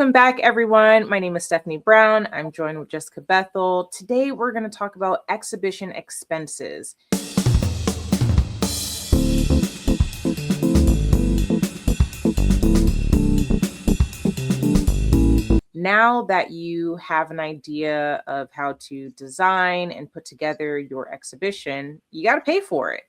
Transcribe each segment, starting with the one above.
Welcome back, everyone. My name is Stephanie Brown. I'm joined with Jessica Bethel. Today, we're going to talk about exhibition expenses. Now that you have an idea of how to design and put together your exhibition, you got to pay for it.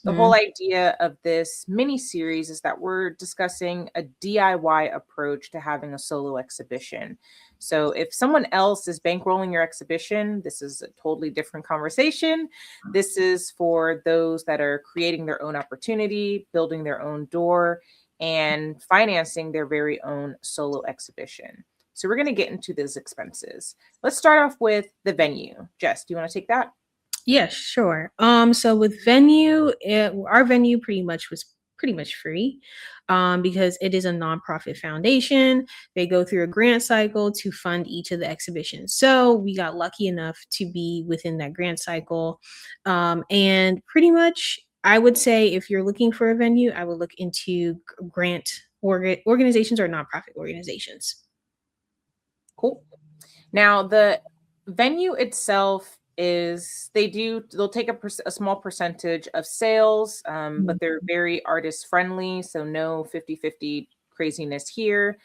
The whole idea of this mini series is that we're discussing a DIY approach to having a solo exhibition. So if someone else is bankrolling your exhibition, this is a totally different conversation. This is for those that are creating their own opportunity, building their own door, and financing their very own solo exhibition. So we're going to get into those expenses. Let's start off with the venue. Jess, do you want to take that? Yeah, sure. So with venue, our venue was pretty much free, because it is a nonprofit foundation. They go through a grant cycle to fund each of the exhibitions. So we got lucky enough to be within that grant cycle. And pretty much, I would say if you're looking for a venue, I would look into grant organizations or nonprofit organizations. Cool. Now the venue itself is they'll take a small percentage of sales, but they're very artist friendly, so no 50-50 craziness here.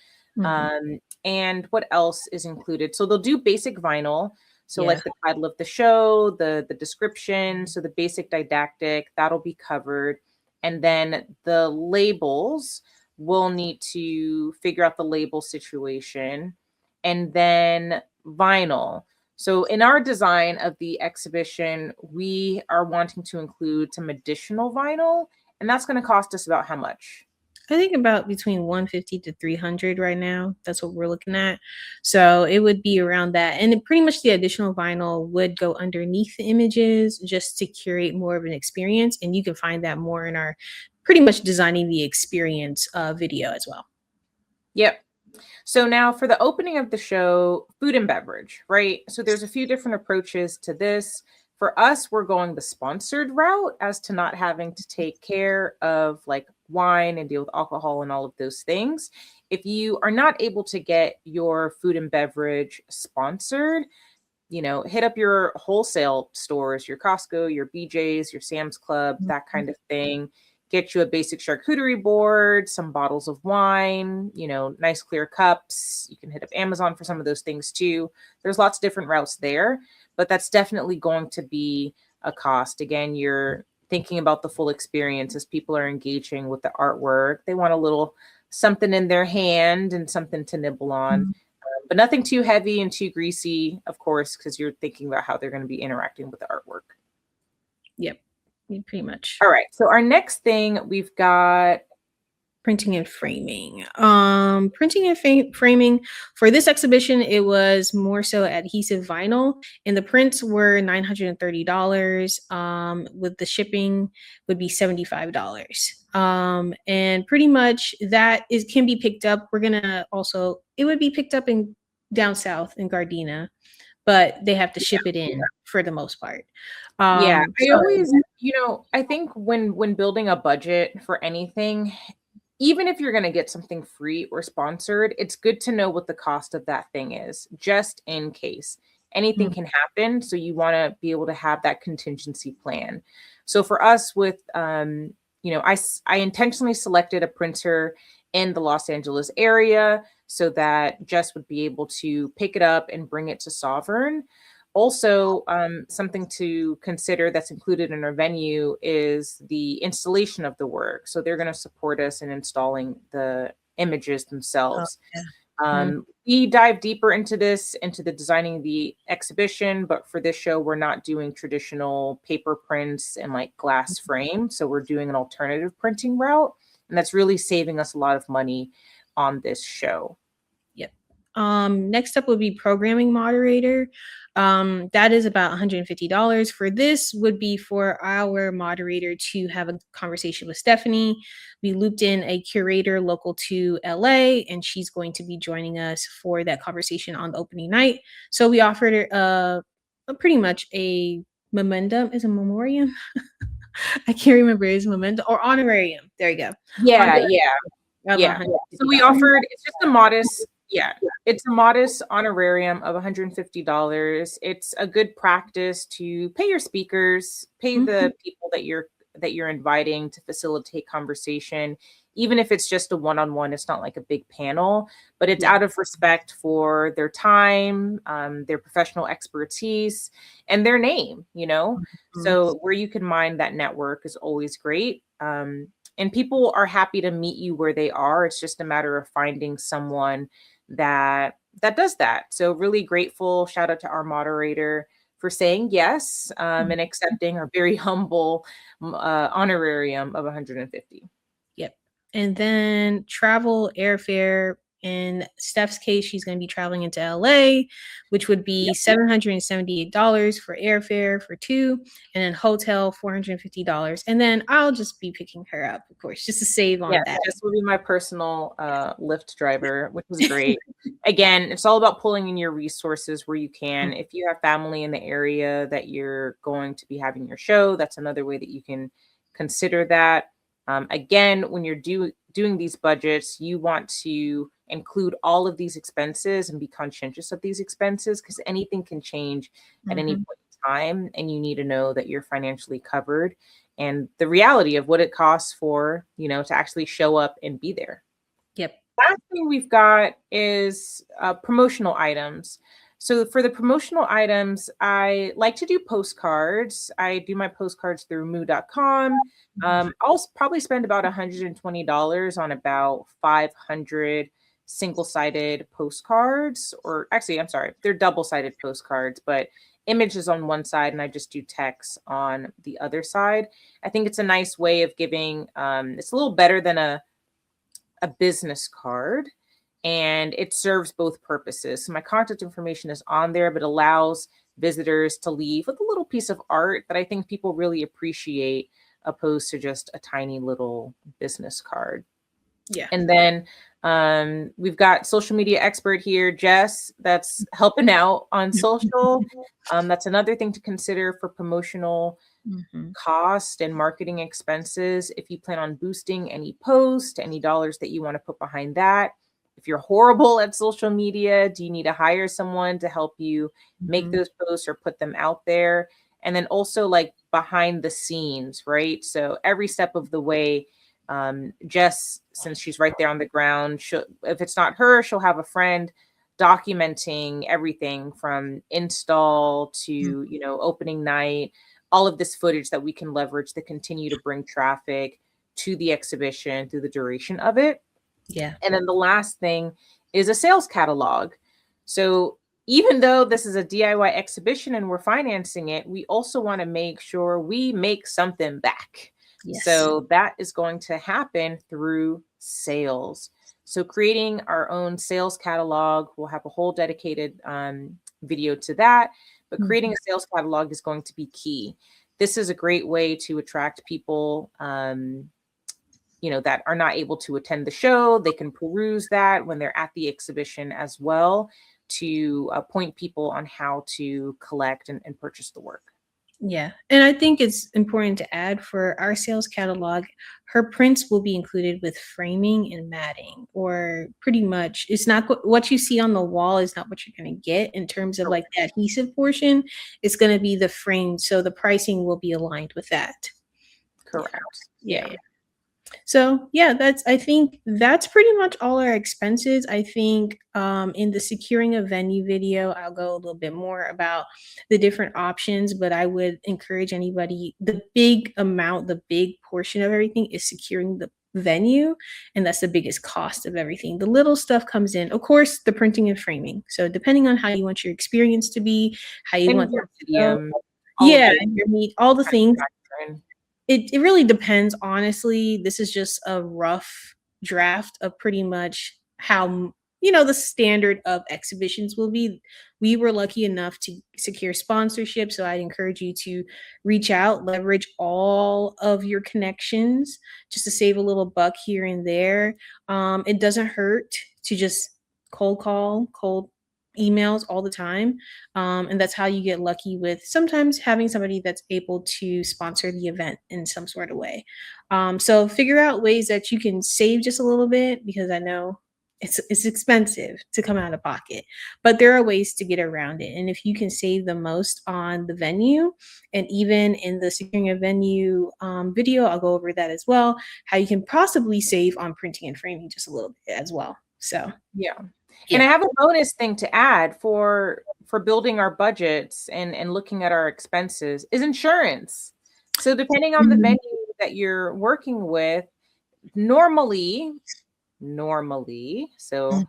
And what else is included? So they'll do basic vinyl, so like the title of the show, the description, so the basic didactic, that'll be covered. And then the labels, will need to figure out the label situation. And then vinyl. So in our design of the exhibition, we are wanting to include some additional vinyl, and that's going to cost us about how much? I think about between 150 to 300 right now. That's what we're looking at. So it would be around that. And pretty much the additional vinyl would go underneath the images just to curate more of an experience. And you can find that more in our pretty much designing the experience video as well. Yep. So now for the opening of the show, food and beverage, right? So there's a few different approaches to this. For us, we're going the sponsored route as to not having to take care of like wine and deal with alcohol and all of those things. If you are not able to get your food and beverage sponsored, hit up your wholesale stores, your Costco, your BJ's, your Sam's Club, that kind of thing. Get you a basic charcuterie board, some bottles of wine, nice clear cups. You can hit up Amazon for some of those things too. There's lots of different routes there, but that's definitely going to be a cost. Again, you're thinking about the full experience as people are engaging with the artwork. They want a little something in their hand and something to nibble on, but nothing too heavy and too greasy, of course, because you're thinking about how they're going to be interacting with the artwork. Yep. Pretty much. All right. So our next thing, we've got printing and framing. Printing and framing for this exhibition, it was more so adhesive vinyl, and the prints were $930. With the shipping would be $75. And pretty much that can be picked up. It would be picked up in down south in Gardena, but they have to ship it in for the most part. I always, I think when building a budget for anything, even if you're going to get something free or sponsored, it's good to know what the cost of that thing is, just in case anything can happen. So you want to be able to have that contingency plan. So for us with, I intentionally selected a printer in the Los Angeles area so that Jess would be able to pick it up and bring it to Sovereign. Also, something to consider that's included in our venue is the installation of the work. So they're going to support us in installing the images themselves. We dive deeper into the designing the exhibition, but for this show, we're not doing traditional paper prints and like glass frame. So we're doing an alternative printing route, and that's really saving us a lot of money on this show. Yep. Next up would be programming moderator. That is about $150. For this would be for our moderator to have a conversation with Stephanie. We looped in a curator local to LA, and she's going to be joining us for that conversation on the opening night. So we offered her pretty much a memendum. Is a memoriam? I can't remember. Is memento or honorarium? There you go. Yeah. So we offered, it's just a modest Yeah, it's a modest honorarium of $150. It's a good practice to pay your speakers, pay Mhm. the people that you're inviting to facilitate conversation, even if it's just a one-on-one. It's not like a big panel, but it's Yeah. out of respect for their time, their professional expertise, and their name. Mhm. So where you can mine that network is always great. And people are happy to meet you where they are. It's just a matter of finding someone that does that. So really grateful. Shout out to our moderator for saying yes, and accepting our very humble honorarium of 150. Yep. And then travel, airfare. In Steph's case, she's going to be traveling into LA, which would be Yep. $778 for airfare for two, and then hotel $450. And then I'll just be picking her up, of course, just to save on Yes, that. Jess will be my personal Lyft driver, which was great. Again, it's all about pulling in your resources where you can. If you have family in the area that you're going to be having your show, that's another way that you can consider that. Again, when you're doing these budgets, you want to include all of these expenses and be conscientious of these expenses because anything can change at any Mhm. point in time, and you need to know that you're financially covered and the reality of what it costs for, to actually show up and be there. Yep. Last thing we've got is promotional items. So for the promotional items, I like to do postcards. I do my postcards through moo.com. I'll probably spend about $120 on about 500 single-sided postcards, or actually, I'm sorry, they're double-sided postcards, but images on one side and I just do text on the other side. I think it's a nice way of giving, it's a little better than a business card, and it serves both purposes. So my contact information is on there, but allows visitors to leave with a little piece of art that I think people really appreciate, opposed to just a tiny little business card. Yeah. And then we've got social media expert here, Jess, that's helping out on social. That's another thing to consider for promotional Mhm. cost and marketing expenses. If you plan on boosting any post, any dollars that you want to put behind that. If you're horrible at social media, do you need to hire someone to help you make Mhm. those posts or put them out there? And then also like behind the scenes, right? So every step of the way, Jess, since she's right there on the ground, if it's not her, she'll have a friend documenting everything from install to, opening night, all of this footage that we can leverage to continue to bring traffic to the exhibition through the duration of it. Yeah. And then the last thing is a sales catalog. So even though this is a DIY exhibition and we're financing it, we also want to make sure we make something back. Yes. So that is going to happen through sales. So creating our own sales catalog, we'll have a whole dedicated video to that. But creating Mhm. a sales catalog is going to be key. This is a great way to attract people, that are not able to attend the show. They can peruse that when they're at the exhibition as well, to point people on how to collect and purchase the work. Yeah. And I think it's important to add for our sales catalog, her prints will be included with framing and matting, or pretty much it's not what you see on the wall is not what you're going to get in terms of like the adhesive portion. It's going to be the frame. So the pricing will be aligned with that. Yeah. Correct. Yeah. Yeah. Yeah. So yeah, I think that's pretty much all our expenses. I think in the securing a venue video, I'll go a little bit more about the different options, but I would encourage anybody, the big portion of everything is securing the venue, and that's the biggest cost of everything. The little stuff comes in, of course, the printing and framing. So depending on how you want your experience to be, how you And want your to go, medium, all of yeah, those and your meat, all the kind of things. factor in. It really depends, honestly. This is just a rough draft of pretty much how the standard of exhibitions will be. We were lucky enough to secure sponsorship, so I'd encourage you to reach out, leverage all of your connections just to save a little buck here and there. It doesn't hurt to just cold call, cold emails all the time. And that's how you get lucky with sometimes having somebody that's able to sponsor the event in some sort of way. So figure out ways that you can save just a little bit, because I know it's expensive to come out of pocket, but there are ways to get around it. And if you can save the most on the venue, and even in the securing a venue video, I'll go over that as well, how you can possibly save on printing and framing just a little bit as well. So Yeah. And yeah. I have a bonus thing to add for building our budgets and looking at our expenses is insurance. So depending on the venue that you're working with, normally, so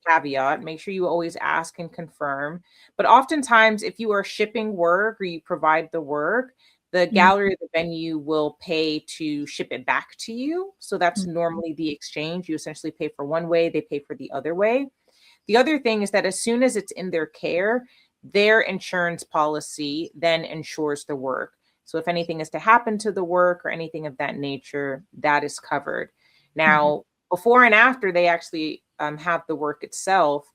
caveat, make sure you always ask and confirm. But oftentimes, if you are shipping work or you provide the work, the gallery or the venue will pay to ship it back to you. So that's normally the exchange. You essentially pay for one way, they pay for the other way. The other thing is that as soon as it's in their care, their insurance policy then insures the work. So if anything is to happen to the work or anything of that nature, that is covered. Now, before and after they actually have the work itself,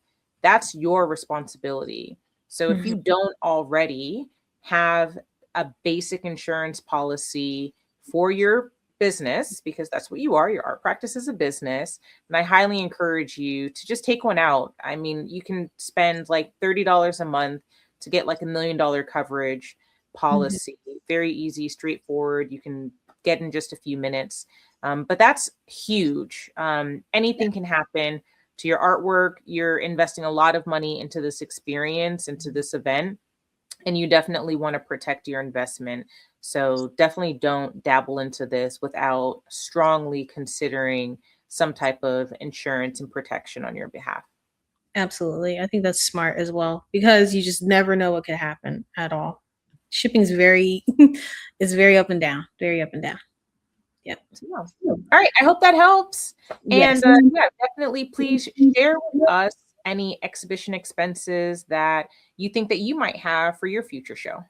that's your responsibility. So if you don't already have a basic insurance policy for your business, because that's what you are, your art practice is a business, and I highly encourage you to just take one out. I mean, you can spend like $30 a month to get like $1 million coverage policy. Very easy, straightforward. You can get in just a few minutes. But that's huge. Anything can happen to your artwork. You're investing a lot of money into this experience, into this event, and you definitely want to protect your investment. So definitely don't dabble into this without strongly considering some type of insurance and protection on your behalf. Absolutely. I think that's smart as well, because you just never know what could happen at all. Shipping is very is very up and down, very up and down. Yep. All right. I hope that helps. Yes. And yeah, definitely please share with us any exhibition expenses that you think that you might have for your future show.